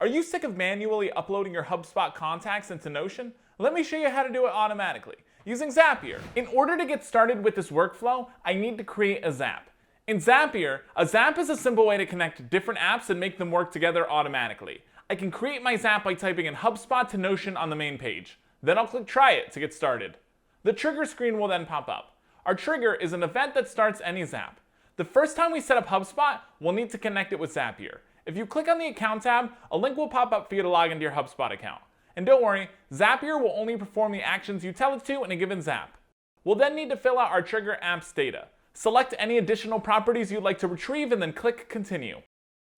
Are you sick of manually uploading your HubSpot contacts into Notion? Let me show you how to do it automatically using Zapier. In order to get started with this workflow, I need to create a Zap. In Zapier, a Zap is a simple way to connect different apps and make them work together automatically. I can create my Zap by typing in HubSpot to Notion on the main page. Then I'll click Try It to get started. The trigger screen will then pop up. Our trigger is an event that starts any Zap. The first time we set up HubSpot, we'll need to connect it with Zapier. If you click on the Account tab, a link will pop up for you to log into your HubSpot account. And don't worry, Zapier will only perform the actions you tell it to in a given Zap. We'll then need to fill out our trigger app's data. Select any additional properties you'd like to retrieve and then click Continue.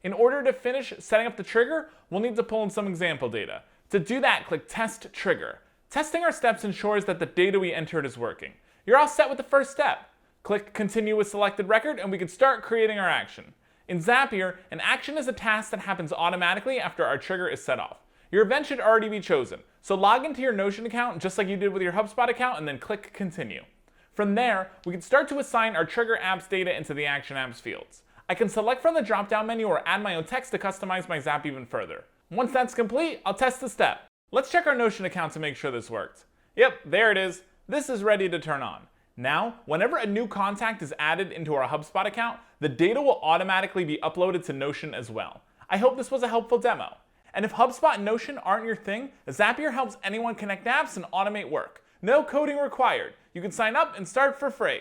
In order to finish setting up the trigger, we'll need to pull in some example data. To do that, click Test Trigger. Testing our steps ensures that the data we entered is working. You're all set with the first step. Click Continue with selected record and we can start creating our action. In Zapier, an action is a task that happens automatically after our trigger is set off. Your event should already be chosen, so log into your Notion account just like you did with your HubSpot account and then click Continue. From there, we can start to assign our trigger apps data into the Action Apps fields. I can select from the drop-down menu or add my own text to customize my Zap even further. Once that's complete, I'll test the step. Let's check our Notion account to make sure this worked. Yep, there it is. This is ready to turn on. Now, whenever a new contact is added into our HubSpot account, the data will automatically be uploaded to Notion as well. I hope this was a helpful demo. And if HubSpot and Notion aren't your thing, Zapier helps anyone connect apps and automate work. No coding required. You can sign up and start for free.